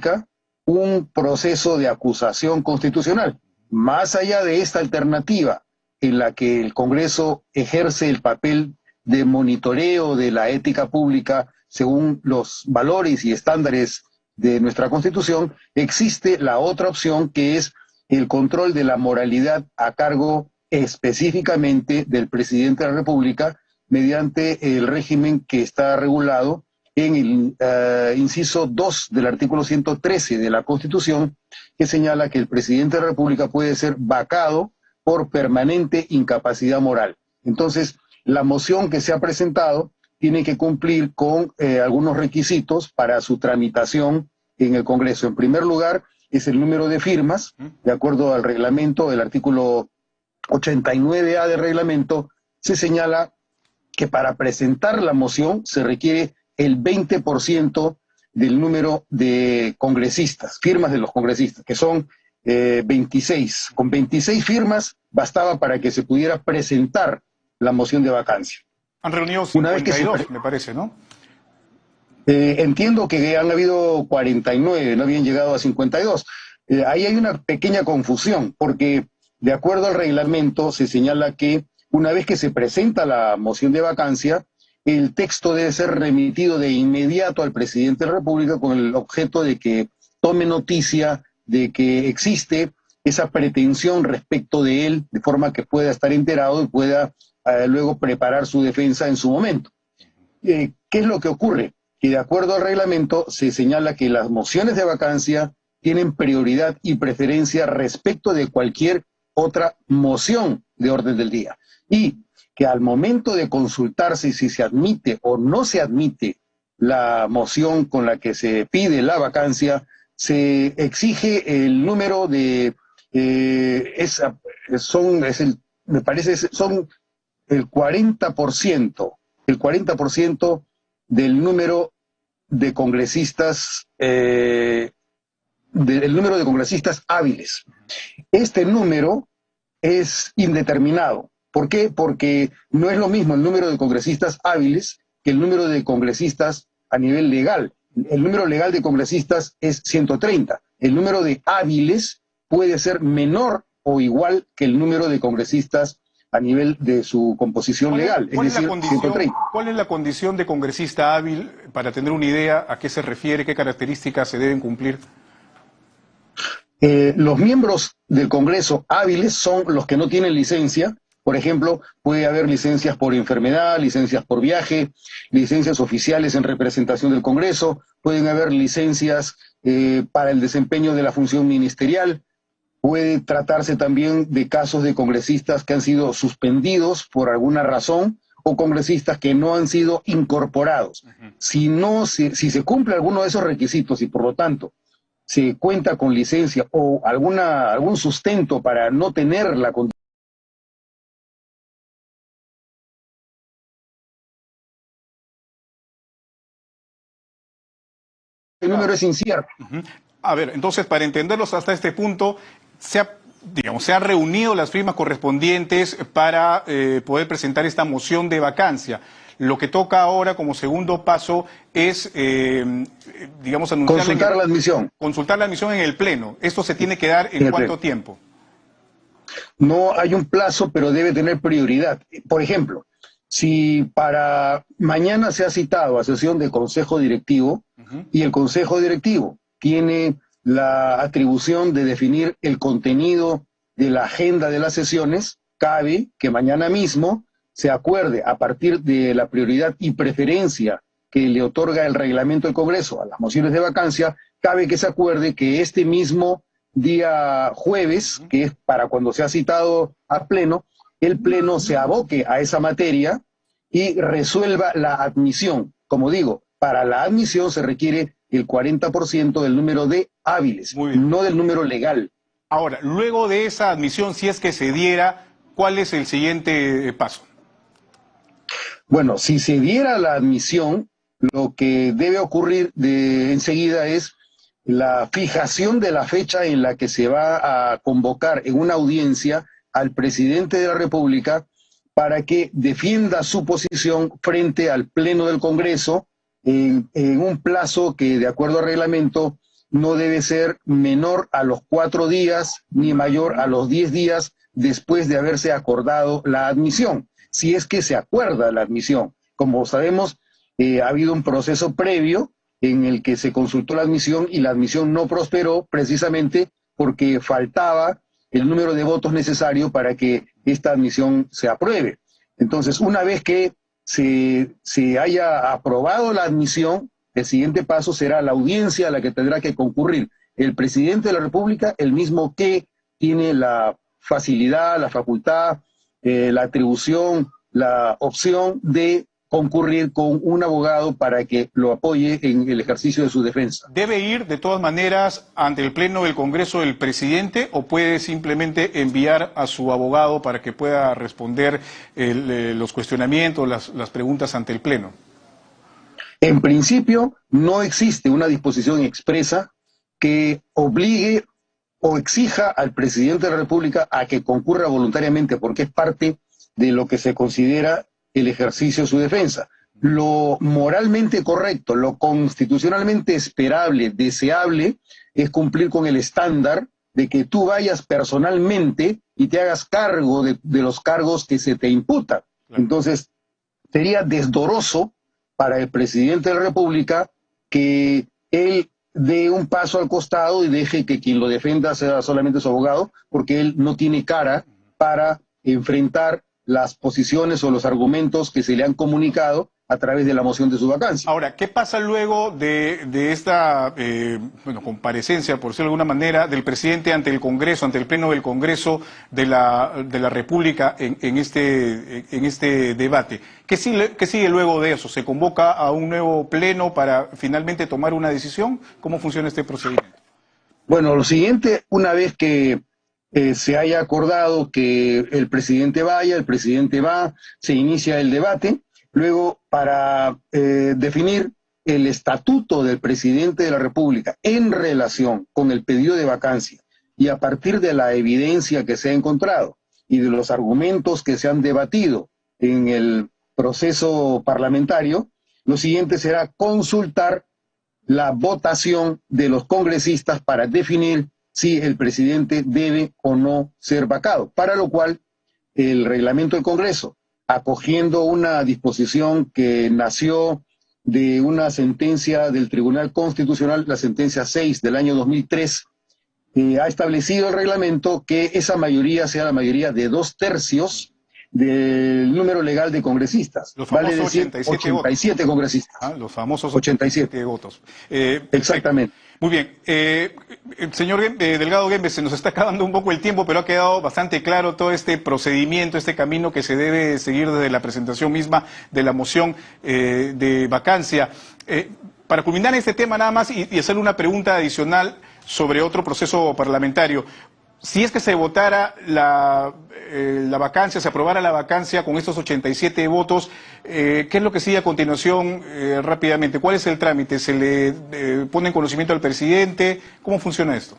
República un proceso de acusación constitucional. Más allá de esta alternativa en la que el Congreso ejerce el papel de monitoreo de la ética pública según los valores y estándares de nuestra Constitución, existe la otra opción, que es el control de la moralidad a cargo específicamente del presidente de la República mediante el régimen que está regulado en el inciso 2 del artículo 113 de la Constitución, que señala que el presidente de la República puede ser vacado por permanente incapacidad moral. Entonces, la moción que se ha presentado tiene que cumplir con algunos requisitos para su tramitación en el Congreso. En primer lugar, es el número de firmas, de acuerdo al reglamento, el artículo 89A del reglamento, se señala que para presentar la moción se requiere el 20% del número de congresistas, firmas de los congresistas, que son 26. Con 26 firmas bastaba para que se pudiera presentar la moción de vacancia. Han reunido 52, me parece, ¿no? Entiendo que han habido 49, no habían llegado a 52. Ahí hay una pequeña confusión, porque de acuerdo al reglamento se señala que una vez que se presenta la moción de vacancia, el texto debe ser remitido de inmediato al presidente de la República con el objeto de que tome noticia de que existe esa pretensión respecto de él, de forma que pueda estar enterado y pueda luego preparar su defensa en su momento. ¿Qué es lo que ocurre? Que de acuerdo al reglamento se señala que las mociones de vacancia tienen prioridad y preferencia respecto de cualquier otra moción de orden del día. Y que al momento de consultarse si se admite o no se admite la moción con la que se pide la vacancia, se exige el número de, son el 40% del número de congresistas, del número de congresistas hábiles. Este número es indeterminado. ¿Por qué? Porque no es lo mismo el número de congresistas hábiles que el número de congresistas a nivel legal. El número legal de congresistas es 130. El número de hábiles puede ser menor o igual que el número de congresistas a nivel de su composición legal, es decir, 130. ¿Cuál es la condición de congresista hábil, para tener una idea a qué se refiere, qué características se deben cumplir? Los miembros del Congreso hábiles son los que no tienen licencia. Por ejemplo, puede haber licencias por enfermedad, licencias por viaje, licencias oficiales en representación del Congreso, pueden haber licencias para el desempeño de la función ministerial. Puede tratarse también de casos de congresistas que han sido suspendidos por alguna razón o congresistas que no han sido incorporados. Si se cumple alguno de esos requisitos y por lo tanto se cuenta con licencia o algún sustento para no tener la condición, el número es incierto. A ver, entonces, para entenderlos hasta este punto, se han reunido las firmas correspondientes para poder presentar esta moción de vacancia. Lo que toca ahora como segundo paso es, anunciar... Consultar la admisión. Consultar la admisión en el Pleno. ¿Esto se tiene que dar en cuánto tiempo? No hay un plazo, pero debe tener prioridad. Por ejemplo, si para mañana se ha citado a sesión del Consejo Directivo y el Consejo Directivo tiene la atribución de definir el contenido de la agenda de las sesiones, cabe que mañana mismo se acuerde, a partir de la prioridad y preferencia que le otorga el reglamento del Congreso a las mociones de vacancia, cabe que se acuerde que este mismo día jueves, que es para cuando se ha citado a Pleno, el Pleno se aboque a esa materia y resuelva la admisión. Como digo, para la admisión se requiere el 40% del número de hábiles, no del número legal. Ahora, luego de esa admisión, si es que se diera, ¿cuál es el siguiente paso? Bueno, si se diera la admisión, lo que debe ocurrir enseguida es la fijación de la fecha en la que se va a convocar en una audiencia al presidente de la República para que defienda su posición frente al Pleno del Congreso en un plazo que, de acuerdo al reglamento, no debe ser menor a los 4 días ni mayor a los 10 días después de haberse acordado la admisión, si es que se acuerda la admisión. Como sabemos, ha habido un proceso previo en el que se consultó la admisión y la admisión no prosperó precisamente porque faltaba el número de votos necesario para que esta admisión se apruebe. Entonces, una vez que se haya aprobado la admisión, el siguiente paso será la audiencia a la que tendrá que concurrir el presidente de la República, el mismo que tiene la facilidad, la facultad, la atribución, la opción de concurrir con un abogado para que lo apoye en el ejercicio de su defensa. ¿Debe ir de todas maneras ante el Pleno del Congreso el presidente o puede simplemente enviar a su abogado para que pueda responder los cuestionamientos, las preguntas ante el Pleno? En principio, no existe una disposición expresa que obligue o exija al presidente de la República a que concurra voluntariamente, porque es parte de lo que se considera el ejercicio de su defensa. Lo moralmente correcto, lo constitucionalmente esperable, deseable, es cumplir con el estándar de que tú vayas personalmente y te hagas cargo de los cargos que se te imputan. Entonces, sería desdoroso para el presidente de la República que él dé un paso al costado y deje que quien lo defenda sea solamente su abogado, porque él no tiene cara para enfrentar las posiciones o los argumentos que se le han comunicado a través de la moción de su vacancia. Ahora, ¿qué pasa luego de esta comparecencia, por decirlo de alguna manera, del presidente ante el Congreso, ante el Pleno del Congreso de la República en este debate? ¿Qué sigue luego de eso? ¿Se convoca a un nuevo Pleno para finalmente tomar una decisión? ¿Cómo funciona este procedimiento? Bueno, lo siguiente, una vez que se haya acordado que el presidente vaya, el presidente va, se inicia el debate. Luego, para definir el estatuto del presidente de la República en relación con el pedido de vacancia y a partir de la evidencia que se ha encontrado y de los argumentos que se han debatido en el proceso parlamentario, lo siguiente será consultar la votación de los congresistas para definir si el presidente debe o no ser vacado, para lo cual el reglamento del Congreso, acogiendo una disposición que nació de una sentencia del Tribunal Constitucional, la sentencia 6 del año 2003, ha establecido el reglamento que esa mayoría sea la mayoría de 2/3 del número legal de congresistas. Los famosos vale decir, 87 congresistas. Los famosos 87 votos. Exactamente. Muy bien. Señor Delgado Guembes, se nos está acabando un poco el tiempo, pero ha quedado bastante claro todo este procedimiento, este camino que se debe seguir desde la presentación misma de la moción de vacancia. Para culminar este tema nada más y hacerle una pregunta adicional sobre otro proceso parlamentario. Si es que se votara la vacancia, se aprobara la vacancia con estos 87 votos, ¿qué es lo que sigue a continuación rápidamente? ¿Cuál es el trámite? ¿Se le pone en conocimiento al presidente? ¿Cómo funciona esto?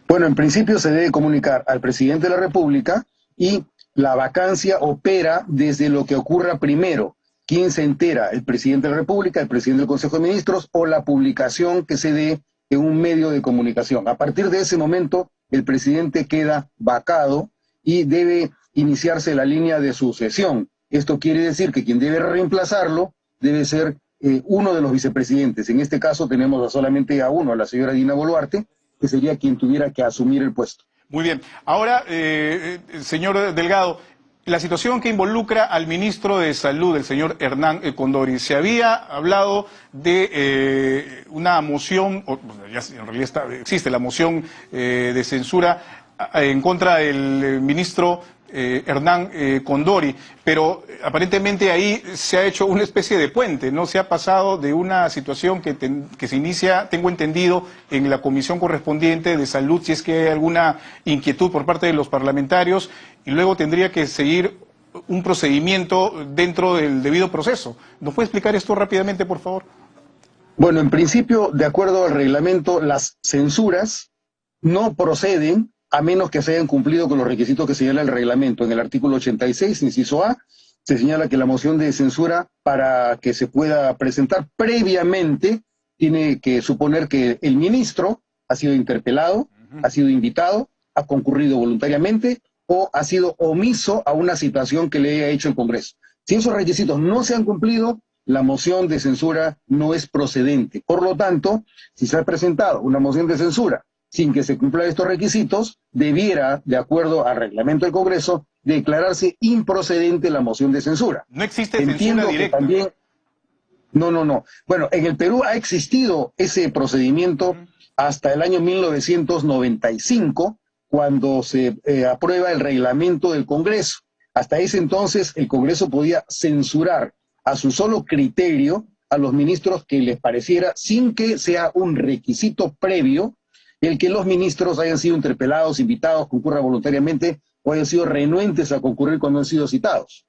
Bueno, en principio se debe comunicar al presidente de la República y la vacancia opera desde lo que ocurra primero. ¿Quién se entera? ¿El presidente de la República, el presidente del Consejo de Ministros o la publicación que se dé en un medio de comunicación? A partir de ese momento, el presidente queda vacado y debe iniciarse la línea de sucesión. Esto quiere decir que quien debe reemplazarlo debe ser uno de los vicepresidentes. En este caso tenemos solamente a uno, a la señora Dina Boluarte, que sería quien tuviera que asumir el puesto. Muy bien. Ahora, señor Delgado, la situación que involucra al ministro de Salud, el señor Hernán Condori. Se había hablado de una moción, ya en realidad existe la moción de censura en contra del ministro Hernán Condori, pero aparentemente ahí se ha hecho una especie de puente, ¿no? Se ha pasado de una situación que se inicia, tengo entendido, en la comisión correspondiente de salud, si es que hay alguna inquietud por parte de los parlamentarios, y luego tendría que seguir un procedimiento dentro del debido proceso. ¿Nos puede explicar esto rápidamente, por favor? Bueno, en principio, de acuerdo al reglamento, las censuras no proceden a menos que se hayan cumplido con los requisitos que señala el reglamento. En el artículo 86, inciso A, se señala que la moción de censura, para que se pueda presentar previamente, tiene que suponer que el ministro ha sido interpelado, ha sido invitado, ha concurrido voluntariamente o ha sido omiso a una situación que le haya hecho el Congreso. Si esos requisitos no se han cumplido, la moción de censura no es procedente. Por lo tanto, si se ha presentado una moción de censura sin que se cumplan estos requisitos, debiera, de acuerdo al reglamento del Congreso, declararse improcedente la moción de censura. No existe censura directa. También... No. Bueno, en el Perú ha existido ese procedimiento hasta el año 1995, cuando se aprueba el reglamento del Congreso. Hasta ese entonces el Congreso podía censurar a su solo criterio a los ministros que les pareciera, sin que sea un requisito previo el que los ministros hayan sido interpelados, invitados, concurran voluntariamente o hayan sido renuentes a concurrir cuando han sido citados.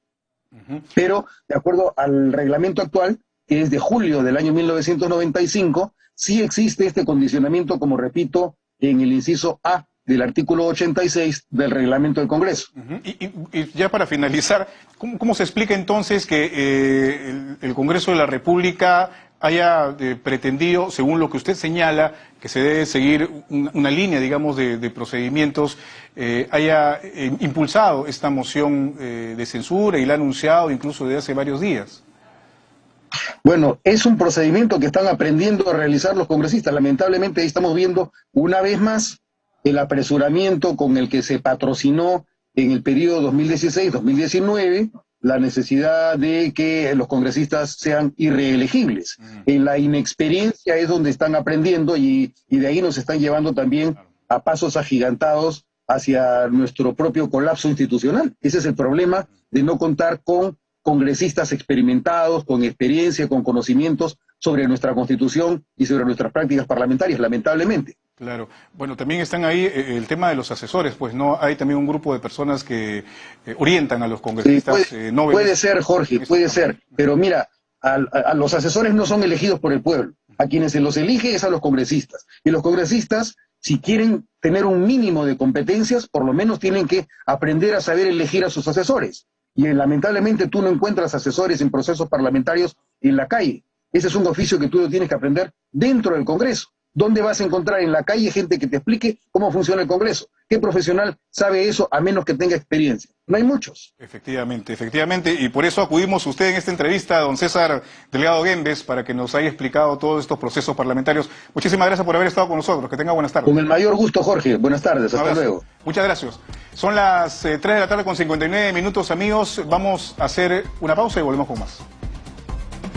Pero, de acuerdo al reglamento actual, que es de julio del año 1995, sí existe este condicionamiento, como repito, en el inciso A del artículo 86 del reglamento del Congreso. Y ya para finalizar, ¿cómo se explica entonces que el Congreso de la República haya pretendido, según lo que usted señala, que se debe seguir una línea, digamos, de procedimientos, haya impulsado esta moción de censura y la ha anunciado incluso desde hace varios días? Bueno, es un procedimiento que están aprendiendo a realizar los congresistas. Lamentablemente ahí estamos viendo una vez más el apresuramiento con el que se patrocinó en el periodo 2016-2019 la necesidad de que los congresistas sean irreelegibles. En la inexperiencia es donde están aprendiendo y de ahí nos están llevando también a pasos agigantados hacia nuestro propio colapso institucional. Ese es el problema de no contar con congresistas experimentados, con experiencia, con conocimientos sobre nuestra Constitución y sobre nuestras prácticas parlamentarias, lamentablemente. Claro. Bueno, también están ahí el tema de los asesores, pues no hay también un grupo de personas que orientan a los congresistas. Sí, puede ser, Jorge, puede ser, pero mira, a los asesores no son elegidos por el pueblo, a quienes se los elige es a los congresistas, y los congresistas, si quieren tener un mínimo de competencias, por lo menos tienen que aprender a saber elegir a sus asesores, y lamentablemente tú no encuentras asesores en procesos parlamentarios en la calle. Ese es un oficio que tú lo tienes que aprender dentro del Congreso. ¿Dónde vas a encontrar en la calle gente que te explique cómo funciona el Congreso? ¿Qué profesional sabe eso a menos que tenga experiencia? No hay muchos. Efectivamente, y por eso acudimos a usted en esta entrevista a don César Delgado Guembes para que nos haya explicado todos estos procesos parlamentarios. Muchísimas gracias por haber estado con nosotros. Que tenga buenas tardes. Con el mayor gusto, Jorge. Buenas tardes. Hasta luego. Muchas gracias. Son las 3 de la tarde con 59 minutos, amigos. Vamos a hacer una pausa y volvemos con más.